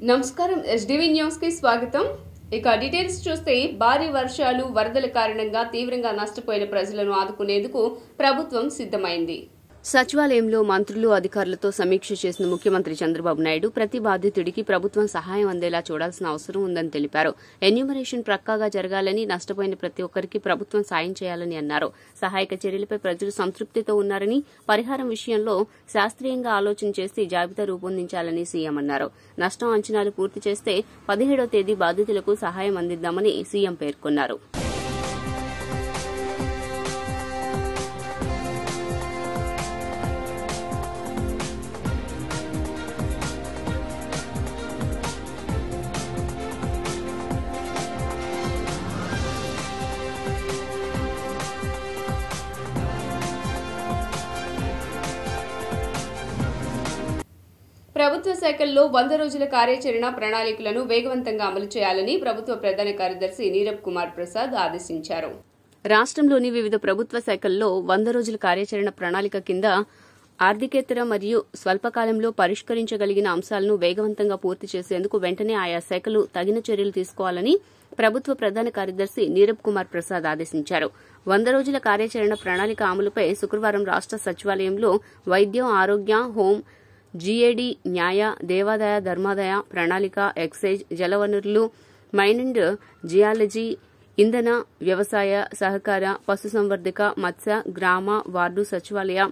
నమస్కారం SDV news కి స్వాగతం. ఇక డీటెయిల్స్ చూస్తే భారీ వర్షాలు వరదల కారణంగా తీవ్రంగా నష్టపోయిన ప్రజలను ఆదుకునేందుకు ప్రభుత్వం సిద్ధమైంది. సచివాలయంలో మంత్రులు అధికారులతో సమీక్ష చేసిన ముఖ్యమంత్రి చంద్రబాబు నాయుడు ప్రతి బాధితుడికి ప్రభుత్వం సహాయం అందేలా చూడాల్సిన అవసరం ఉందని తెలిపారు. ఎన్యూమరేషన్ పక్కాగా జరగాలని, నష్టపోయిన ప్రతి ఒక్కరికి ప్రభుత్వం సాయం చేయాలని అన్నారు. సహాయక చర్యలపై ప్రజలు సంతృప్తితో ఉన్నారని, పరిహారం విషయంలో శాస్త్రీయంగా ఆలోచన చేసి జాబితా రూపొందించాలని సీఎం అన్నారు. నష్టం అంచనాలు పూర్తి చేస్తే 17వ తేదీ బాధితులకు సహాయం అందిద్దామని సీఎం పేర్కొన్నారు. ప్రభుత్వ శాఖల్లో 100 రోజుల కార్యాచరణ ప్రణాళికలను వేగవంతంగా అమలు చేయాలని ప్రభుత్వ ప్రధాన కార్యదర్శి నీరబ్ కుమార్ ప్రసాద్ ఆదేశించారు. రాష్ట్రంలోని వివిధ ప్రభుత్వ శాఖల్లో 100 రోజుల కార్యాచరణ ప్రణాళిక కింద ఆర్థికేతర మరియు స్వల్పకాలంలో పరిష్కరించగలిగిన అంశాలను వేగవంతంగా పూర్తి చేసేందుకు వెంటనే ఆయా శాఖలు తగిన చర్యలు తీసుకోవాలని ప్రభుత్వ ప్రధాన కార్యదర్శి నీరబ్ కుమార్ ప్రసాద్ ఆదేశించారు. 100 రోజుల కార్యాచరణ ప్రణాళిక అమలుపై శుక్రవారం రాష్ట సచివాలయంలో వైద్యం, ఆరోగ్య, హోం, జీఏడీ, న్యాయ, దేవాదాయ, ధర్మాదాయ, ప్రణాళిక, ఎక్సైజ్, జలవనరులు, మైన్ అండ్ జియాలజీ, ఇంధన, వ్యవసాయ, సహకార, పశుసంవర్ధక, మత్స్య, గ్రామ, వార్డు సచివాలయ,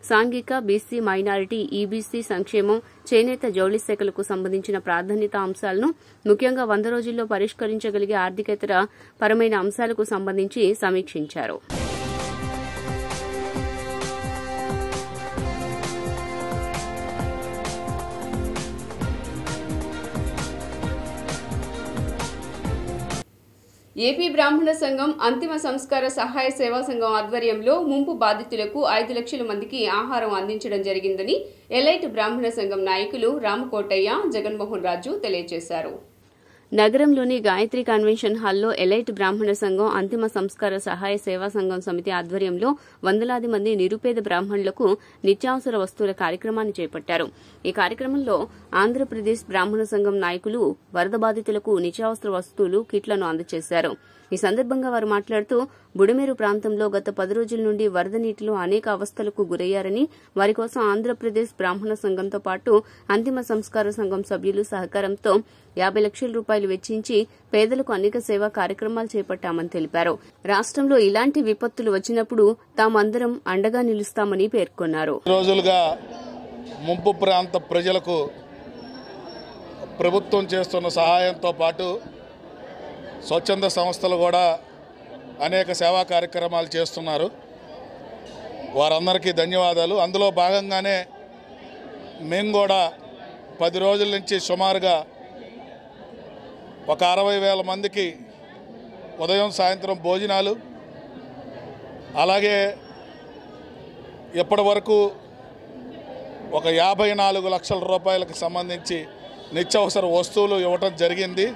సాంఘిక, బీసీ, మైనారిటీ, ఈబీసీ సంక్షేమం, చేనేత, జౌళి శాఖలకు సంబంధించిన ప్రాధాన్యత అంశాలను, ముఖ్యంగా 100 రోజుల్లో పరిష్కరించగలిగే ఆర్థికేతర పరమైన అంశాలకు సంబంధించి సమీక్షించారు. ఏపీ బ్రాహ్మణ సంఘం అంతిమ సంస్కార సహాయ సేవా సంఘం ఆధ్వర్యంలో ముంపు బాధితులకు 5 లక్షల మందికి ఆహారం అందించడం జరిగిందని ఎలైట్ బ్రాహ్మణ సంఘం నాయకులు రామకోటయ్య, జగన్మోహన్ రాజు తెలియజేశారు. నగరంలోని గాయత్రి కన్వెన్షన్ హాల్లో ఎలైట్ బ్రాహ్మణ సంఘం అంతిమ సంస్కార సహాయ సేవా సంఘం సమితి ఆధ్వర్యంలో వందలాది మంది నిరుపేద బ్రాహ్మణులకు నిత్యావసర వస్తువుల కార్యక్రమాన్ని చేపట్టారు. ఈ కార్యక్రమంలో ఆంధ్రప్రదేశ్ బ్రాహ్మణ సంఘం నాయకులు వరద బాధితులకు నిత్యావసర వస్తువులు, కిట్లను అందజేశారు. ఈ సందర్భంగా వారు మాట్లాడుతూ బుడమేరు ప్రాంతంలో గత 10 రోజుల నుండి వరద నీటిలో అనేక అవస్థలకు గురయ్యారని, వారి కోసం ఆంధ్రప్రదేశ్ బ్రాహ్మణ సంఘంతో పాటు అంతిమ సంస్కార సంఘం సభ్యులు సహకారంతో 50 లక్షల రూపాయలు వెచ్చించి పేదలకు అనేక సేవా కార్యక్రమాలు చేపట్టామని తెలిపారు. రాష్ట్రంలో ఇలాంటి విపత్తులు వచ్చినప్పుడు తామందరం అండగా నిలుస్తామని పేర్కొన్నారు. రోజులుగా ముంపు ప్రాంత ప్రజలకు ప్రభుత్వం చేస్తున్న సహాయంతో పాటు స్వచ్ఛంద సంస్థలు కూడా అనేక సేవా కార్యక్రమాలు చేస్తున్నారు. వారందరికీ ధన్యవాదాలు. అందులో భాగంగానే మేము కూడా 10 రోజుల నుంచి సుమారుగా ఒక 60,000 మందికి ఉదయం, సాయంత్రం భోజనాలు, అలాగే ఇప్పటి వరకు ఒక 54 లక్షల రూపాయలకు సంబంధించి నిత్యావసర వస్తువులు ఇవ్వటం జరిగింది.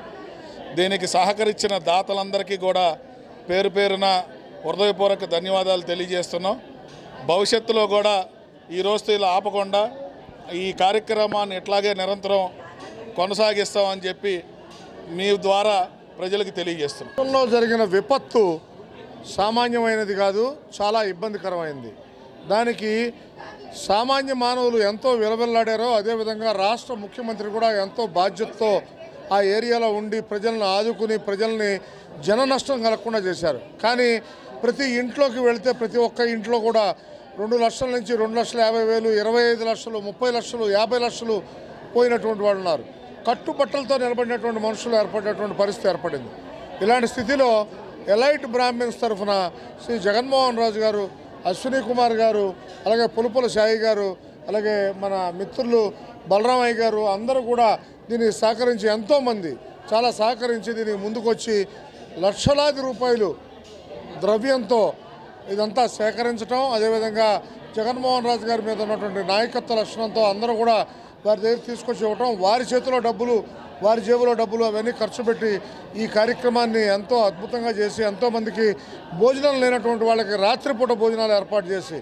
దీనికి సహకరించిన దాతలందరికీ కూడా పేరు పేరున హృదయపూర్వక ధన్యవాదాలు తెలియజేస్తున్నాం. భవిష్యత్తులో కూడా ఈ రోజుతో ఇలా ఆపకుండా ఈ కార్యక్రమాన్ని ఇట్లాగే నిరంతరం కొనసాగిస్తామని చెప్పి మీ ద్వారా ప్రజలకు తెలియజేస్తున్నాం. జరిగిన విపత్తు సామాన్యమైనది కాదు, చాలా ఇబ్బందికరమైంది. దానికి సామాన్య మానవులు ఎంతో విలవిల్లాడారో అదేవిధంగా రాష్ట్ర ముఖ్యమంత్రి కూడా ఎంతో బాధ్యతతో ఆ ఏరియాలో ఉండి ప్రజలను ఆదుకుని ప్రజల్ని జన నష్టం కలగకుండా చేశారు. కానీ ప్రతి ఇంట్లోకి వెళితే ప్రతి ఒక్క ఇంట్లో కూడా 2 లక్షల నుంచి 2,50,000, 25 లక్షలు, 30 లక్షలు, 50 లక్షలు పోయినటువంటి వాళ్ళు ఉన్నారు. కట్టుబట్టలతో నిలబడినటువంటి మనుషులు ఏర్పడినటువంటి పరిస్థితి ఏర్పడింది. ఇలాంటి స్థితిలో ఎలైట్ బ్రాహ్మిన్స్ తరఫున శ్రీ జగన్మోహన్ రాజు గారు, అశ్విని కుమార్ గారు, అలాగే పులుపుల సాయి గారు, అలాగే మన మిత్రులు బలరామయ్య గారు అందరూ కూడా దీనికి సహకరించి ఎంతోమంది చాలా సహకరించి దీనికి ముందుకొచ్చి లక్షలాది రూపాయలు ద్రవ్యంతో ఇదంతా సేకరించడం, అదేవిధంగా జగన్మోహన్ రాజు గారి మీద ఉన్నటువంటి నాయకత్వ లక్షణంతో అందరూ కూడా వారి దగ్గర తీసుకొచ్చి ఇవ్వటం, వారి చేతిలో డబ్బులు, వారి జేబులో డబ్బులు అవన్నీ ఖర్చు పెట్టి ఈ కార్యక్రమాన్ని ఎంతో అద్భుతంగా చేసి ఎంతోమందికి భోజనాలు లేనటువంటి వాళ్ళకి రాత్రిపూట భోజనాలు ఏర్పాటు చేసి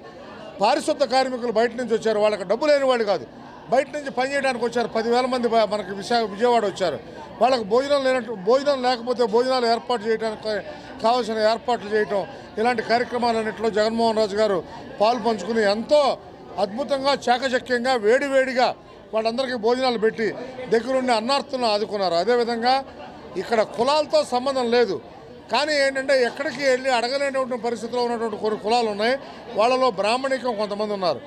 పారిశుద్ధ కార్మికులు బయట నుంచి వచ్చారు, వాళ్ళకి డబ్బు లేని వాళ్ళు కాదు, బయట నుంచి పనిచేయడానికి వచ్చారు. 10,000 మంది మనకి విజయవాడ వచ్చారు. వాళ్ళకు భోజనం లేకపోతే భోజనాలు ఏర్పాటు చేయడానికి కావాల్సిన ఏర్పాట్లు చేయటం, ఇలాంటి కార్యక్రమాలన్నింటిలో జగన్మోహన్ రాజు గారు పాలు పంచుకుని ఎంతో అద్భుతంగా చాకచక్యంగా వేడివేడిగా వాళ్ళందరికీ భోజనాలు పెట్టి దగ్గరుండి అన్నార్తులను ఆదుకున్నారు. అదేవిధంగా ఇక్కడ కులాలతో సంబంధం లేదు, కానీ ఏంటంటే ఎక్కడికి వెళ్ళి అడగలేనటువంటి పరిస్థితిలో ఉన్నటువంటి కొన్ని కులాలు ఉన్నాయి. వాళ్ళలో బ్రాహ్మణికం కొంతమంది ఉన్నారు.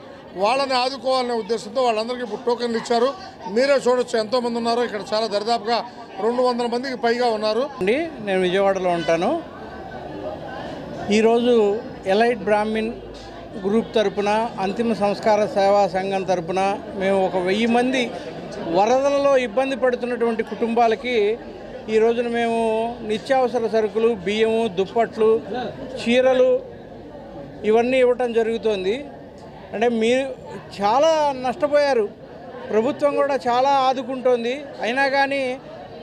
వాళ్ళని ఆదుకోవాలనే ఉద్దేశంతో వాళ్ళందరికీ ఇప్పుడు టోకెన్లు ఇచ్చారు. మీరే చూడొచ్చు ఎంతోమంది ఉన్నారు. ఇక్కడ చాలా దరిదాపుగా 200 మందికి పైగా ఉన్నారు. నేను విజయవాడలో ఉంటాను. ఈరోజు ఎలైట్ బ్రాహ్మిన్ గ్రూప్ తరపున అంతిమ సంస్కార సేవా సంఘం తరపున మేము ఒక 1000 మంది వరదలలో ఇబ్బంది పడుతున్నటువంటి కుటుంబాలకి ఈ రోజున మేము నిత్యావసర సరుకులు, బియ్యము, దుప్పట్లు, చీరలు ఇవన్నీ ఇవ్వటం జరుగుతోంది. అంటే మీరు చాలా నష్టపోయారు, ప్రభుత్వం కూడా చాలా ఆదుకుంటోంది. అయినా కానీ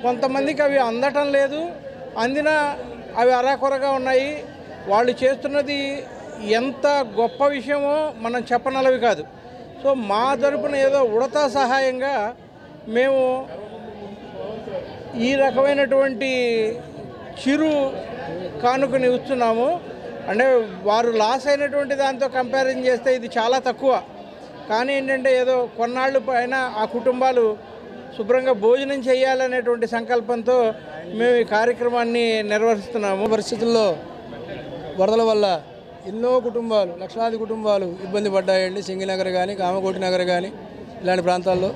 కొంతమందికి అవి అందటం లేదు, అందినా అవి అరాకొరగా ఉన్నాయి. వాళ్ళు చేస్తున్నది ఎంత గొప్ప విషయమో మనం చెప్పనలవి కాదు. సో మా తరపున ఏదో ఉడతా సహాయంగా మేము ఈ రకమైనటువంటి చిరు కానుకని ఇస్తున్నాము. అంటే వారు లాస్ అయినటువంటి దాంతో కంపారిజన్ చేస్తే ఇది చాలా తక్కువ. కానీ ఏంటంటే ఏదో కొన్నాళ్ళు పైన ఆ కుటుంబాలు శుభ్రంగా భోజనం చేయాలనేటువంటి సంకల్పంతో మేము ఈ కార్యక్రమాన్ని నిర్వహిస్తున్నాము. పరిస్థితుల్లో వరదల వల్ల ఎన్నో కుటుంబాలు, లక్షలాది కుటుంబాలు ఇబ్బంది పడ్డాయండి. సింగినగర్ కానీ, కామకోటి నగర్ కానీ ఇలాంటి ప్రాంతాల్లో.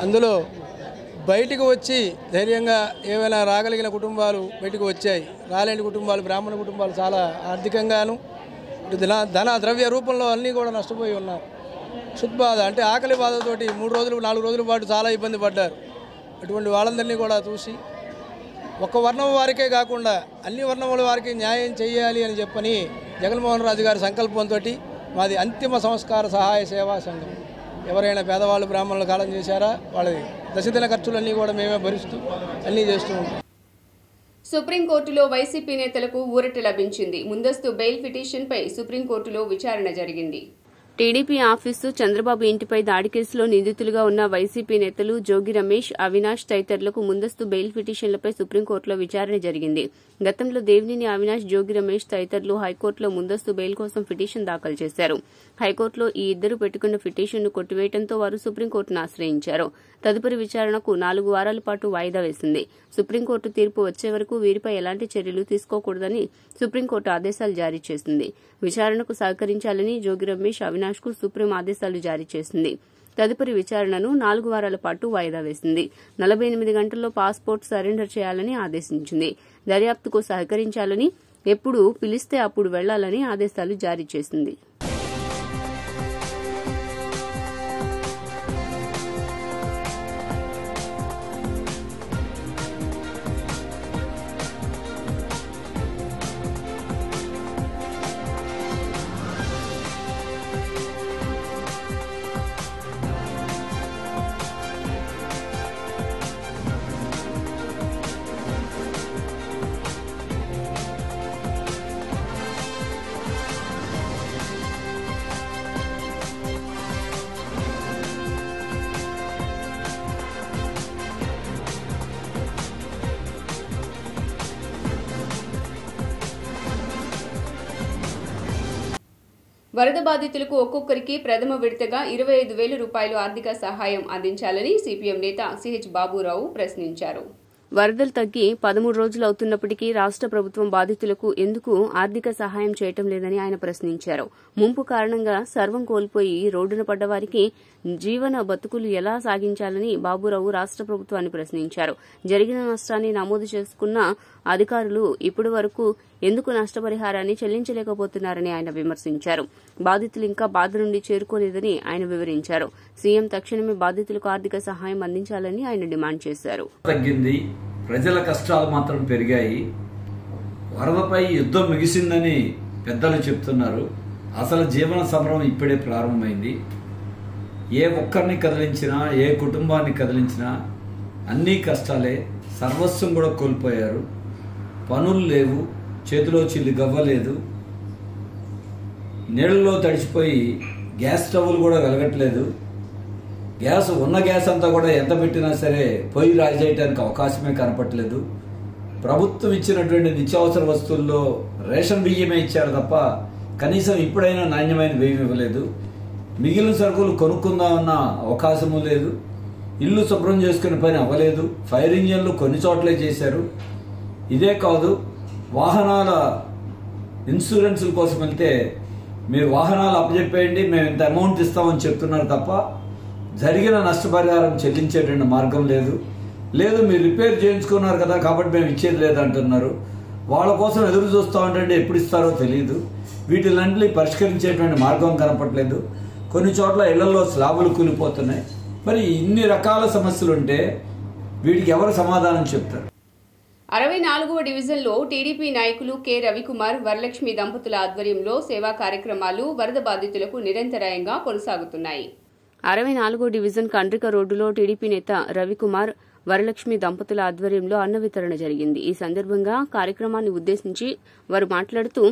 అందులో బయటికి వచ్చి ధైర్యంగా ఏమైనా రాగలిగిన కుటుంబాలు బయటకు వచ్చాయి. రాలేని కుటుంబాలు, బ్రాహ్మణ కుటుంబాలు చాలా ఆర్థికంగాను ధన ద్రవ్య రూపంలో అన్నీ కూడా నష్టపోయి ఉన్నారు. క్షుద్బాధ అంటే ఆకలి బాధతోటి 3 రోజులు 4 రోజుల పాటు చాలా ఇబ్బంది పడ్డారు. అటువంటి వాళ్ళందరినీ కూడా చూసి ఒక్క వర్ణం వారికే కాకుండా అన్ని వర్ణముల వారికి న్యాయం చేయాలి అని చెప్పని జగన్మోహన్ రాజు గారి సంకల్పంతో మాది అంతిమ సంస్కార సహాయ సేవా సంఘం. ఎవరైనా పేదవాళ్ళు బ్రాహ్మణులు కాలం చేశారా వాళ్ళది దశదిన ఖర్చులన్నీ కూడా మేమే భరిస్తూ అన్నీ చేస్తూ ఉంటాం. సుప్రీంకోర్టులో వైసీపీ నేతలకు ఊరట లభించింది. ముందస్తు బెయిల్ పిటిషన్పై సుప్రీంకోర్టులో విచారణ జరిగింది. టీడీపీ ఆఫీసు, చంద్రబాబు ఇంటిపై దాడి కేసులో నిందితులుగా ఉన్న వైసీపీ నేతలు జోగి రమేష్, అవినాష్ తదితరులకు ముందస్తు బెయిల్ పిటిషన్లపై సుప్రీంకోర్టులో విచారణ జరిగింది. గతంలో దేవినేని అవినాష్, జోగి రమేష్ తదితరులు హైకోర్టులో ముందస్తు బెయిల్ కోసం పిటిషన్ దాఖలు చేశారు. హైకోర్టులో ఈ ఇద్దరు పెట్టుకున్న పిటిషన్ను కొట్టివేయడంతో వారు సుప్రీంకోర్టును ఆశ్రయించారు. తదుపరి విచారణకు 4 వారాల పాటు వాయిదా వేసింది. సుప్రీంకోర్టు తీర్పు వచ్చే వరకు వీరిపై ఎలాంటి చర్యలు తీసుకోకూడదని సుప్రీంకోర్టు ఆదేశాలు జారీ చేసింది. విచారణకు సహకరించాలని జోగి రమేష్, అవినాష్ కు సుప్రీం ఆదేశాలు జారీ చేసింది. తదుపరి విచారణను 4 వారాల పాటు వాయిదా వేసింది. 48 గంటల్లో పాస్పోర్ట్ సరెండర్ చేయాలని ఆదేశించింది. దర్యాప్తుకు సహకరించాలని, ఎప్పుడు పిలిస్తే అప్పుడు వెళ్లాలని ఆదేశాలు జారీ చేసింది. వరద బాధితులకు ఒక్కొక్కరికి ప్రథమ విడతగా 25,000 రూపాయలు ఆర్థిక సహాయం అందించాలని సిపిఎం నేత సిహెచ్ బాబురావు ప్రశ్నించారు. వరదలు తగ్గి 13 రోజులు అవుతున్నప్పటికీ రాష్ట్ర ప్రభుత్వం బాధితులకు ఎందుకు ఆర్థిక సహాయం చేయటం లేదని ఆయన ప్రశ్నించారు. ముంపు కారణంగా సర్వం కోల్పోయి రోడ్డున పడ్డ వారికి జీవన బతుకులు ఎలా సాగించాలని బాబురావు రాష్ట్ర ప్రభుత్వాన్ని ప్రశ్నించారు. జరిగిన నష్టాన్ని నమోదు చేసుకున్న అధికారులు ఇప్పటి వరకు ఎందుకు నష్టపరిహారాన్ని చెల్లించలేకపోతున్నారని ఆయన విమర్శించారు. బాధితులు ఇంకా బాధ నుండి చేరుకోలేదని ఆయన వివరించారు. సీఎం తక్షణమే బాధితులకు ఆర్థిక సహాయం అందించాలని ఆయన డిమాండ్ చేశారు. ప్రజల కష్టాలు మాత్రం పెరిగాయి. వరదపై యుద్ధం ముగిసిందని పెద్దలు చెప్తున్నారు. అసలు జీవన సమరం ఇప్పుడే ప్రారంభమైంది. ఏ ఒక్కరిని కదిలించినా, ఏ కుటుంబాన్ని కదిలించినా అన్నీ కష్టాలే. సర్వస్వం కూడా కోల్పోయారు. పనులు లేవు, చేతిలో చిల్లి గవ్వలేదు, నీళ్ళలో తడిచిపోయి గ్యాస్ స్టవ్లు కూడా వెలగట్లేదు. గ్యాస్ ఉన్న గ్యాస్ అంతా కూడా ఎంత పెట్టినా సరే పొయ్యి రాజేయడానికి అవకాశమే కనపట్లేదు. ప్రభుత్వం ఇచ్చినటువంటి నిత్యావసర వస్తువుల్లో రేషన్ బియ్యమే ఇచ్చారు తప్ప కనీసం ఇప్పుడైనా నాణ్యమైన బియ్యం ఇవ్వలేదు. మిగిలిన సరుకులు కొనుక్కుందామన్న అవకాశము లేదు. ఇల్లు శుభ్రం చేసుకునే పని అవ్వలేదు. ఫైర్ ఇంజన్లు కొన్ని చోట్లే చేశారు. ఇదే కాదు, వాహనాల ఇన్సూరెన్సుల కోసం వెళ్తే మీరు వాహనాలు అప్పచెప్పేయండి, మేము ఇంత అమౌంట్ ఇస్తామని చెప్తున్నారు తప్ప జరిగిన నష్టపరిహారం చెల్లించేటువంటి మార్గం లేదు. మీరు రిపేర్ చేయించుకున్నారు కదా కాబట్టి మేము ఇచ్చేది లేదంటున్నారు. వాళ్ళ కోసం ఎదురు చూస్తూ ఉంటే ఎప్పుడు ఇస్తారో తెలియదు. వీటిలన్నింటినీ పరిష్కరించేటువంటి మార్గం కనపట్లేదు. కొన్ని చోట్ల ఇళ్లలో స్లాబులు కూలిపోతున్నాయి. మరి ఇన్ని రకాల సమస్యలు ఉంటే వీటికి ఎవరు సమాధానం చెప్తారు? 64వ డివిజన్లో టీడీపీ నాయకులు కె రవికుమార్, వరలక్ష్మి దంపతుల ఆధ్వర్యంలో సేవా కార్యక్రమాలు వరద బాధితులకు నిరంతరాయంగా కొనసాగుతున్నాయి. 64వ డివిజన్ కండ్రిక రోడ్డులో టీడీపీ నేత రవికుమార్, వరలక్ష్మి దంపతుల ఆధ్వర్యంలో అన్న వితరణ జరిగింది. ఈ సందర్భంగా కార్యక్రమాన్ని ఉద్దేశించి వారు మాట్లాడుతూ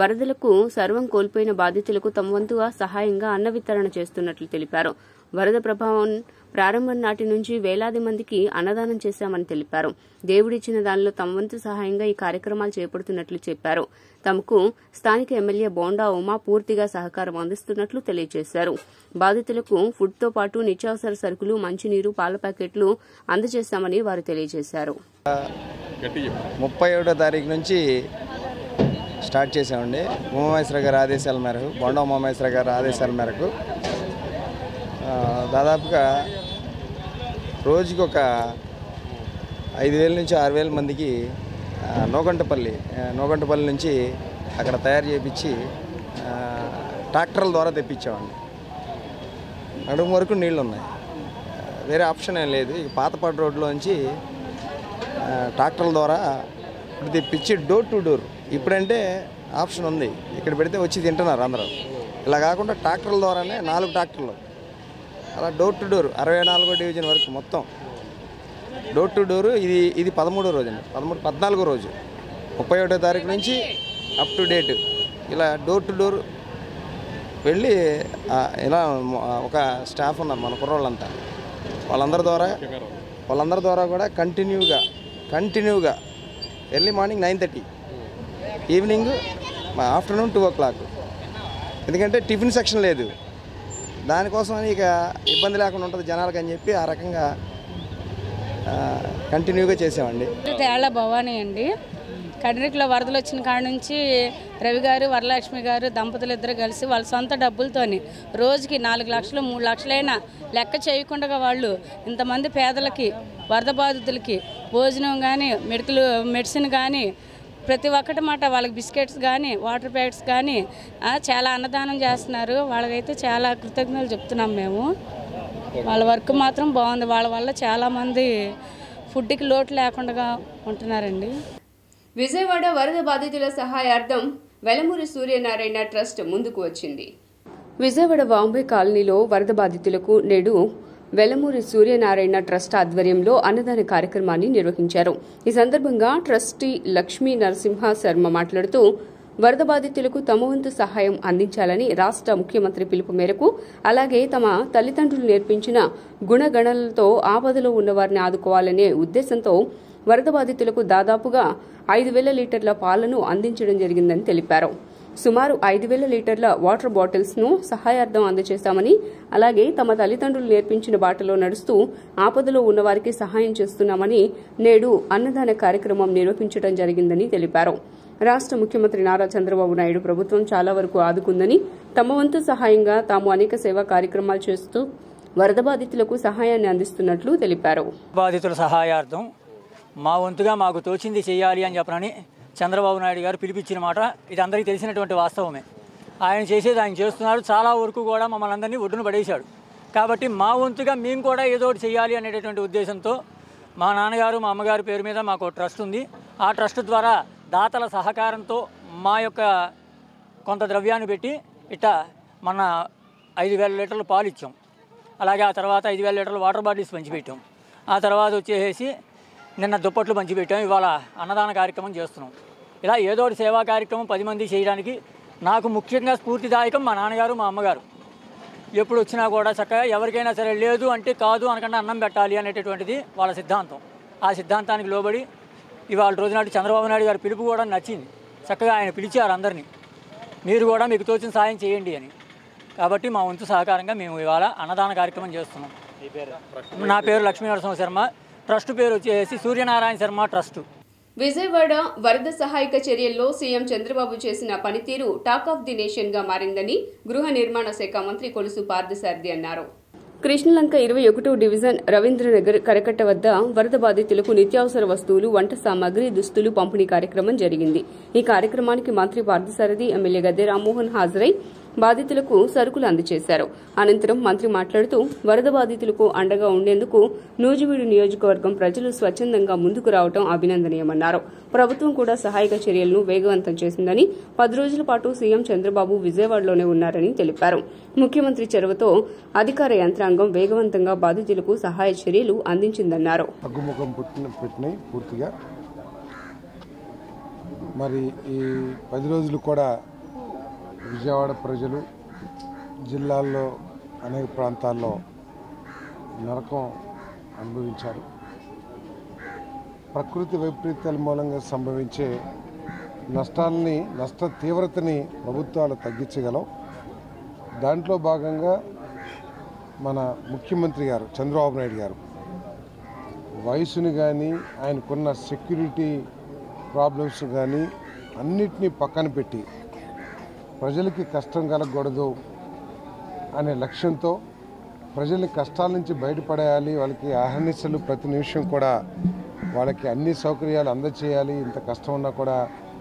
వరదలకు సర్వం కోల్పోయిన బాధితులకు తమ వంతుగా సహాయంగా అన్న వితరణ చేస్తున్నట్లు తెలిపారు. వరద ప్రభావం ప్రారంభం నాటి నుంచి వేలాది మందికి అన్నదానం చేశామని తెలిపారు. దేవుడిచ్చిన దానిలో తమ వంతు సహాయంగా ఈ కార్యక్రమాలు చేపడుతున్నట్లు చెప్పారు. తమకు స్థానిక ఎమ్మెల్యే బోండా ఉమా పూర్తిగా సహకారం అందిస్తున్నట్లు తెలియజేశారు. బాధితులకు ఫుడ్తో పాటు నిత్యావసర సరుకులు, మంచినీరు, పాల ప్యాకెట్లు అందజేశామని వారు తెలియజేశారు. 31వ తారీఖు నుంచి స్టార్ట్ చేసామండి. ఉమామహేశ్వర గారి ఆదేశాల మేరకు, బొండా ఉమామహేశ్వర గారి ఆదేశాల మేరకు దాదాపుగా రోజుకి ఒక 5,000 నుంచి 6,000 మందికి నోగంటపల్లి నుంచి అక్కడ తయారు చేయించి ట్రాక్టర్ల ద్వారా తెప్పించామండి. నడుము వరకు నీళ్ళు ఉన్నాయి, వేరే ఆప్షన్ ఏం లేదు. ఇక పాతపాడు రోడ్లో నుంచి ట్రాక్టర్ల ద్వారా తెప్పించి డోర్ టు డోర్. ఇప్పుడంటే ఆప్షన్ ఉంది, ఇక్కడ పెడితే వచ్చి తింటున్నారు అందరూ. ఇలా కాకుండా ట్రాక్టర్ల ద్వారానే 4 ట్రాక్టర్లు అలా డోర్ టు డోర్ 64వ డివిజన్ వరకు మొత్తం డోర్ టు డోరు. ఇది 13వ రోజు అండి, 14వ రోజు 31వ తారీఖు నుంచి అప్ టు డేట్ ఇలా డోర్ టు డోర్ వెళ్ళి ఇలా ఒక స్టాఫ్ ఉన్నారు మన కుర్రోళ్ళంతా. వాళ్ళందరి ద్వారా కూడా కంటిన్యూగా early morning 9:30, evening afternoon 2 o'clock. ఎందుకంటే టిఫిన్ సెక్షన్ లేదు, దానికోసం ఇక ఇబ్బంది లేకుండా ఉంటుంది జనాలకు అని చెప్పి ఆ రకంగా కంటిన్యూగా చేసామండి. తేళ్ల భవానీ అండి. కండ్రికలో వరదలు వచ్చిన కాడ నుంచి రవి గారు, వరలక్ష్మి గారు దంపతులు ఇద్దరు కలిసి వాళ్ళ సొంత డబ్బులతోని రోజుకి 4 లక్షలు 3 లక్షలైనా లెక్క చేయకుండా వాళ్ళు ఇంతమంది పేదలకి, వరద బాధితులకి భోజనం కానీ, మెడిసిన్ కానీ ప్రతి ఒక్కటి మాట, వాళ్ళకి బిస్కెట్స్ కానీ, వాటర్ ప్యాకెట్స్ కానీ చాలా అన్నదానం చేస్తున్నారు. వాళ్ళకైతే చాలా కృతజ్ఞతలు చెప్తున్నాం మేము. వాళ్ళ వర్క్ మాత్రం బాగుంది. వాళ్ళ వల్ల చాలామంది ఫుడ్కి లోటు లేకుండా ఉంటున్నారండి. విజయవాడ వరద బాధితుల సహాయార్థం వెలమూరి సూర్యనారాయణ ట్రస్ట్ ముందుకు వచ్చింది. విజయవాడ బాంబే కాలనీలో వరద బాధితులకు నేడు వెలమూరి సూర్యనారాయణ ట్రస్ట్ ఆధ్వర్యంలో అన్నదాన కార్యక్రమాన్ని నిర్వహించారు. ఈ సందర్భంగా ట్రస్టీ లక్ష్మీ నరసింహ శర్మ మాట్లాడుతూ వరద బాధితులకు తమ వంతు సహాయం అందించాలని రాష్ట్ర ముఖ్యమంత్రి పిలుపు మేరకు, అలాగే తమ తల్లిదండ్రులు నేర్పించిన గుణగణాలతో ఆపదలో ఉన్నవారిని ఆదుకోవాలనే ఉద్దేశంతో వరద బాధితులకు దాదాపుగా 5,000 లీటర్ల పాలను అందించడం జరిగిందని తెలిపారు. సుమారు 5,000 లీటర్ల వాటర్ బాటిల్స్ ను సహాయార్థం అందజేశామని, అలాగే తమ తల్లిదండ్రులు నేర్పించిన బాటలో నడుస్తూ ఆపదలో ఉన్నవారికి సహాయం చేస్తున్నామని నేడు అన్నదాన కార్యక్రమం నిర్వహించడం జరిగిందని తెలిపారు. రాష్ట్ర ముఖ్యమంత్రి నారా చంద్రబాబు నాయుడు ప్రభుత్వం చాలా వరకు ఆదుకుందని, తమ వంతు సహాయంగా తాము అనేక సేవా కార్యక్రమాలు చేస్తూ వరద బాధితులకు సహాయాన్ని అందిస్తున్నట్లు తెలిపారు. బాధితుల సహాయార్థం మా వంతుగా మాకు తోచింది చేయాలి అని చెప్పనని చంద్రబాబు నాయుడు గారు పిలిపించిన మాట ఇది అందరికీ తెలిసినటువంటి వాస్తవమే. ఆయన చేసేది ఆయన చేస్తున్నారు. చాలా వరకు కూడా మమ్మల్ని అందరినీ ఒడ్డున పడేశాడు. కాబట్టి మా వంతుగా మేము కూడా ఏదో ఒకటి చేయాలి అనేటటువంటి ఉద్దేశంతో మా నాన్నగారు, మా అమ్మగారి పేరు మీద మాకు ట్రస్ట్ ఉంది. ఆ ట్రస్ట్ ద్వారా దాతల సహకారంతో మా యొక్క కొంత ద్రవ్యాన్ని పెట్టి ఇట్లా మన 5,000 లీటర్లు పాలు ఇచ్చాం. అలాగే ఆ తర్వాత 5,000 లీటర్ల వాటర్ బాటిల్స్ పంచిపెట్టాం. ఆ తర్వాత వచ్చేసి నిన్న దుప్పట్లు పంచిపెట్టాం. ఇవాళ అన్నదాన కార్యక్రమం చేస్తున్నాం. ఇలా ఏదో ఒకటి సేవా కార్యక్రమం 10 మంది చేయడానికి నాకు ముఖ్యంగా స్ఫూర్తిదాయకం మా నాన్నగారు, మా అమ్మగారు. ఎప్పుడు వచ్చినా కూడా చక్కగా ఎవరికైనా సరే లేదు అంటే కాదు అనకుండా అన్నం పెట్టాలి అనేటటువంటిది వాళ్ళ సిద్ధాంతం. ఆ సిద్ధాంతానికి లోబడి ఇవాళ రోజునాటి చంద్రబాబు నాయుడు గారి పిలుపు కూడా నచ్చింది. చక్కగా ఆయన పిలిచారు అందరినీ, మీరు కూడా మీకు తోచిన సాయం చేయండి అని. కాబట్టి మా వంతు సహకారంగా మేము ఇవాళ అన్నదాన కార్యక్రమం చేస్తున్నాం. నా పేరు లక్ష్మీనరసింహ శర్మ, ట్రస్ట్ పేరు వచ్చేసి సూర్యనారాయణ శర్మ ట్రస్ట్. విజయవాడ వరద సహాయక చర్యల్లో సీఎం చంద్రబాబు చేసిన పనితీరు టాక్ ఆఫ్ ది నేషన్ గా మారిందని గృహ నిర్మాణ శాఖ మంత్రి కొలుసు పార్థసారథి అన్నారు. కృష్ణలంక 21వ డివిజన్ రవీంద్రనగర్ కరకట్ట వద్ద వరద బాధితులకు నిత్యావసర వస్తువులు, వంట సామాగ్రి, దుస్తులు పంపిణీ కార్యక్రమం జరిగింది. ఈ కార్యక్రమానికి మంత్రి పార్థసారథి, ఎమ్మెల్యే గద్దె రామ్మోహన్ హాజరై బాధితులకు సరుకులు అందజేశారు. అనంతరం మంత్రి మాట్లాడుతూ వరద బాధితులకు అండగా ఉండేందుకు నూజివీడు నియోజకవర్గం ప్రజలు స్వచ్ఛందంగా ముందుకు రావడం అభినందనీయమన్నారు. ప్రభుత్వం కూడా సహాయక చర్యలను వేగవంతం చేసిందని, 10 రోజుల పాటు సీఎం చంద్రబాబు విజయవాడలోనే ఉన్నారని తెలిపారు. ముఖ్యమంత్రి చొరవతో అధికార యంత్రాంగం వేగవంతంగా బాధితులకు సహాయ చర్యలు అందించిందన్నారు. మరి ఈ 10 రోజులు కూడా విజయవాడ ప్రజలు జిల్లాల్లో అనేక ప్రాంతాల్లో నరకం అనుభవించారు. ప్రకృతి వైపరీత్యాల మూలంగా సంభవించే నష్ట తీవ్రతని ప్రభుత్వాలు తగ్గించగలవు. దాంట్లో భాగంగా మన ముఖ్యమంత్రి గారు చంద్రబాబు నాయుడు గారు వయసుని కానీ ఆయనకున్న సెక్యూరిటీ ప్రాబ్లమ్స్ కానీ అన్నిటినీ పక్కన పెట్టి ప్రజలకి కష్టం కలగకూడదు అనే లక్ష్యంతో ప్రజల్ని కష్టాల నుంచి బయటపడేయాలి, వాళ్ళకి అహర్నిశలు ప్రతి నిమిషం కూడా వాళ్ళకి అన్ని సౌకర్యాలు అందజేయాలి, ఇంత కష్టం ఉన్నా కూడా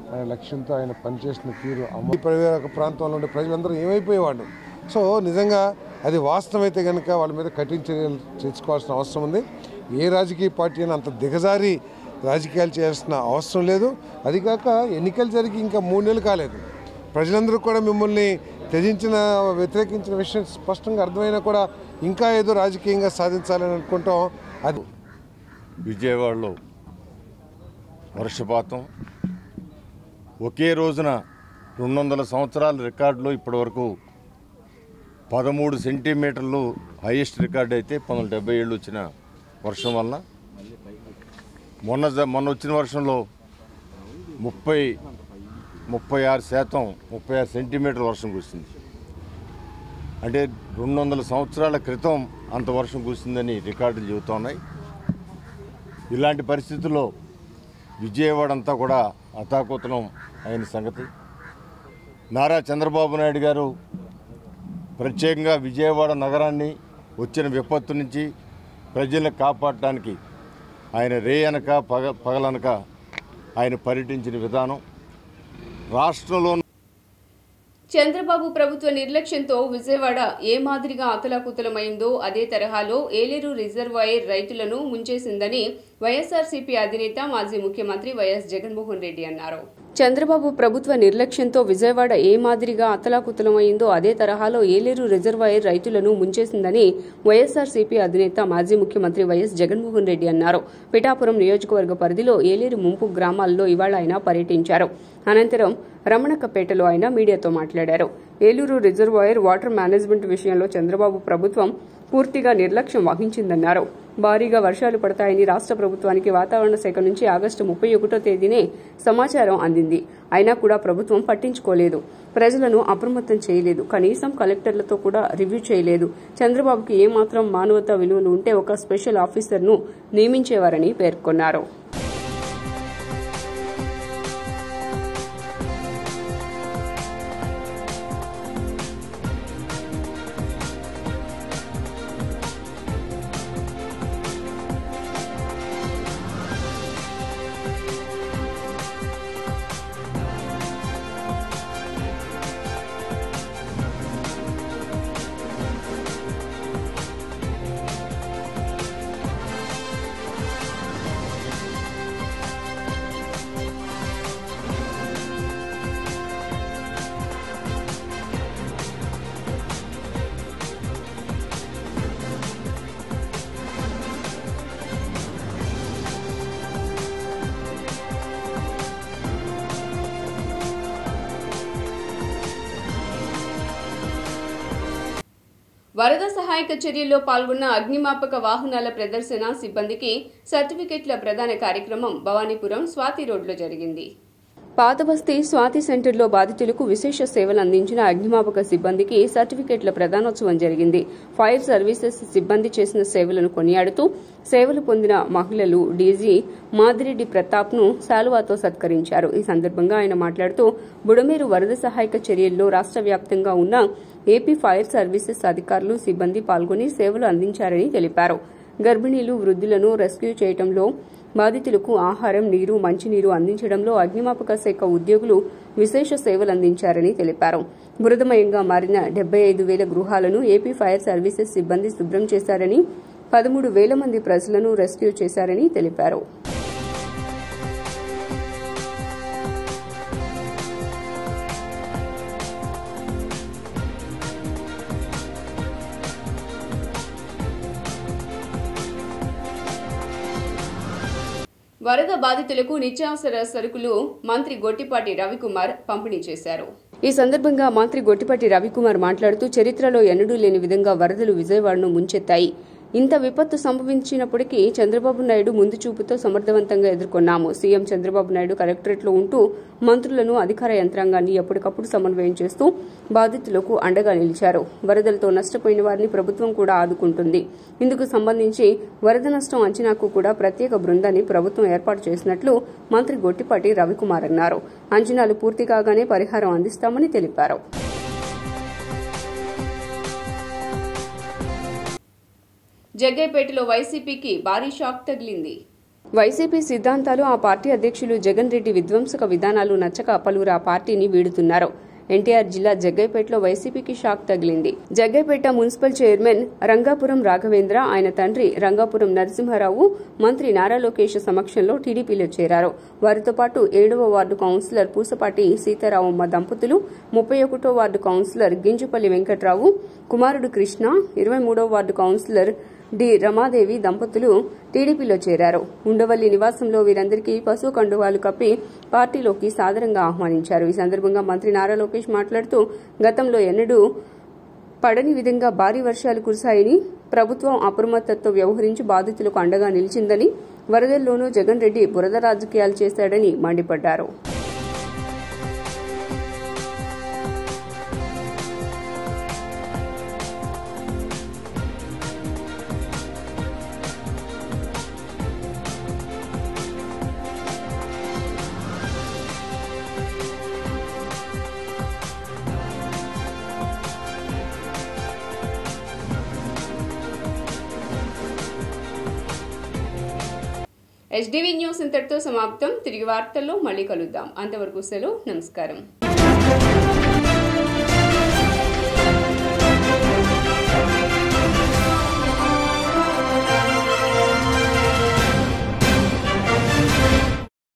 అనే లక్ష్యంతో ఆయన పనిచేసిన తీరు పరివేరక ప్రాంతంలో ఉండే ప్రజలందరూ ఏమైపోయేవాళ్ళు. సో నిజంగా అది వాస్తవమైతే కనుక వాళ్ళ మీద కఠిన చర్యలు చేసుకోవాల్సిన అవసరం ఉంది. ఏ రాజకీయ పార్టీ అయినా అంత దిగజారి రాజకీయాలు చేయాల్సిన అవసరం లేదు. అది కాక ఎన్నికలు జరిగి ఇంకా 3 నెలలు కాలేదు. ప్రజలందరూ కూడా మిమ్మల్ని వ్యతిరేకించిన విషయం స్పష్టంగా అర్థమైనా కూడా ఇంకా ఏదో రాజకీయంగా సాధించాలని అనుకుంటాం. అది విజయవాడలో వర్షపాతం ఒకే రోజున 200 సంవత్సరాల రికార్డులో ఇప్పటివరకు 13 సెంటీమీటర్లు హైయెస్ట్ రికార్డు అయితే 1970 వచ్చిన వర్షం వలన మొన్న వచ్చిన వర్షంలో 36 సెంటీమీటర్ల వర్షం కురిసింది. అంటే 200 సంవత్సరాల క్రితం అంత వర్షం కురిసిందని రికార్డులు చెబుతూ ఉన్నాయి. ఇలాంటి పరిస్థితుల్లో విజయవాడ అంతా కూడా అతాకుతలం అయిన సంగతి. నారా చంద్రబాబు నాయుడు గారు ప్రత్యేకంగా విజయవాడ నగరాన్ని వచ్చిన విపత్తు నుంచి ప్రజలను కాపాడటానికి ఆయన రేయనక పగలనక ఆయన పర్యటించిన విధానం రాష్ట్రంలో చంద్రబాబు ప్రభుత్వ నిర్లక్ష్యంతో విజయవాడ ఏ మాదిరిగా అతలాకుతలమైందో అదే తరహాలో ఏలేరు రిజర్వాయర్ రైతులను ముంచేసిందని వైఎస్ఆర్సీపీ అధినేత మాజీ ముఖ్యమంత్రి వైఎస్ జగన్మోహన్ రెడ్డి అన్నారు. చంద్రబాబు ప్రభుత్వ నిర్లక్ష్యంతో విజయవాడ ఏ మాదిరిగా అతలాకుతలమైందో అదే తరహాలో ఏలేరు రిజర్వాయర్ రైతులను ముంచేసిందని వైఎస్ఆర్సీపీ అధినేత మాజీ ముఖ్యమంత్రి వైఎస్ జగన్మోహన్ రెడ్డి అన్నారు. పిఠాపురం నియోజకవర్గ పరిధిలో ఏలేరు ముంపు గ్రామాల్లో ఇవాళ ఆయన పర్యటించారు. అనంతరం రమణక్కపేటలో ఆయన మీడియాతో మాట్లాడారు. ఏలూరు రిజర్వాయర్ వాటర్ మేనేజ్మెంట్ విషయంలో చంద్రబాబు ప్రభుత్వం పూర్తిగా నిర్లక్ష్యం వహించిందన్నారు. భారీగా వర్షాలు పడతాయని రాష్ట్ర ప్రభుత్వానికి వాతావరణ శాఖ నుంచి ఆగస్టు 31వ తేదీనే సమాచారం అందింది. అయినా కూడా ప్రభుత్వం పట్టించుకోలేదు, ప్రజలను అప్రమత్తం చేయలేదు, కనీసం కలెక్టర్లతో కూడా రివ్యూ చేయలేదు. చంద్రబాబుకి ఏమాత్రం మానవతా విలువలు ఉంటే ఒక స్పెషల్ ఆఫీసర్ను నియమించేవారని పేర్కొన్నారు. వరద సహాయక చర్యల్లో పాల్గొన్న అగ్నిమాపక వాహనాల ప్రదర్శన సిబ్బందికి సర్టిఫికెట్ల ప్రదాన కార్యక్రమం భవానీపురం స్వాతి రోడ్లో జరిగింది. పాతబస్తీ స్వాతి సెంటర్లో బాధితులకు విశేష సేవలు అందించిన అగ్నిమాపక సిబ్బందికి సర్టిఫికెట్ల ప్రదానోత్సవం జరిగింది. ఫైర్ సర్వీసెస్ సిబ్బంది చేసిన సేవలను కొనియాడుతూ సేవలు పొందిన మహిళలు డీజీ మాదిరెడ్డి ప్రతాప్ను శాలువాతో సత్కరించారు. ఈ సందర్భంగా ఆయన మాట్లాడుతూ బుడమేరు వరద సహాయక చర్యల్లో రాష్ట్ర వ్యాప్తంగా ఉన్న ఏపీ ఫైర్ సర్వీసెస్ అధికారులు సిబ్బంది పాల్గొని సేవలు అందించారని తెలిపారు. గర్భిణీలు వృద్ధులను రెస్క్యూ చేయడంలో, బాధితులకు ఆహారం, నీరు, మంచినీరు అందించడంలో అగ్నిమాపక శాఖ ఉద్యోగులు విశేష సేవలు అందించారని తెలిపారు. బురదమయంగా మారిన 75,000 గృహాలను ఏపీ ఫైర్ సర్వీసెస్ సిబ్బంది శుభ్రం చేశారని, 13,000 మంది ప్రజలను రెస్క్యూ చేశారని తెలిపారు. వరద బాధితులకు నిత్యావసర సరుకులు మంత్రి గొట్టిపాటి రవికుమార్ పంపిణీ చేశారు. ఈ సందర్భంగా మంత్రి గొట్టిపాటి రవికుమార్ మాట్లాడుతూ చరిత్రలో ఎన్నడూ లేని విధంగా వరదలు విజయవాడను ముంచెత్తాయి. ఇంత విపత్తు సంభవించినప్పటికీ చంద్రబాబు నాయుడు ముందు చూపుతో సమర్థవంతంగా ఎదుర్కొన్నాము. సీఎం చంద్రబాబు నాయుడు కలెక్టరేట్లో ఉంటూ మంత్రులను, అధికార యంత్రాంగాన్ని ఎప్పటికప్పుడు సమన్వయం చేస్తూ బాధితులకు అండగా నిలిచారు. వరదలతో నష్టపోయిన వారిని ప్రభుత్వం కూడా ఆదుకుంటుంది. ఇందుకు సంబంధించి వరద నష్టం అంచనాకు కూడా ప్రత్యేక బృందాన్ని ప్రభుత్వం ఏర్పాటు చేసినట్లు మంత్రి గొట్టిపాటి రవికుమార్ అన్నారు. అంచనాలు పూర్తి కాగానే పరిహారం అందిస్తామని తెలిపారు. జగ్గైపేటలో వైసీపీకి భారీ షాక్ తగిలింది. వైసీపీ సిద్ధాంతాలు, ఆ పార్టీ అధ్యక్షులు జగన్ రెడ్డి విధ్వంసక విధానాలు నచ్చక పలువురు ఆ పార్టీని వీడుతున్నారు. ఎన్టీఆర్ జిల్లా జగ్గైపేటలో వైసీపీకి షాక్ తగిలింది. జగ్గైపేట మున్సిపల్ చైర్మన్ రంగాపురం రాఘవేంద్ర, ఆయన తండ్రి రంగాపురం నరసింహారావు మంత్రి నారా లోకేష్ సమక్షంలో టీడీపీలో చేరారు. వారితో పాటు 7వ వార్డు కౌన్సిలర్ పూసపాటి సీతారామమ్మ దంపతులు, 31వ వార్డు కౌన్సిలర్ గింజుపల్లి వెంకట్రావు కుమారుడు కృష్ణ, 23వ వార్డు కౌన్సిలర్ డి రమాదేవి దంపతులు టీడీపీలో చేరారు. ఉండవల్లి నివాసంలో వీరందరికీ పసుపు కండువాలు కప్పి పార్టీలోకి సాదరంగా ఆహ్వానించారు. ఈ సందర్భంగా మంత్రి నారా లోకేష్ మాట్లాడుతూ గతంలో ఎన్నడూ పడని విధంగా భారీ వర్షాలు కురిశాయని, ప్రభుత్వం అప్రమత్తతో వ్యవహరించి బాధితులకు అండగా నిలిచిందని, వరదల్లోనూ జగన్ రెడ్డి బురద రాజకీయాలు చేశాడని మండిపడ్డారు. HDV న్యూస్ ఇంతటితో సమాప్తం. తిరిగి వార్తల్లో మళ్ళీ కలుద్దాం. అంతవరకు సెలవు. నమస్కారం.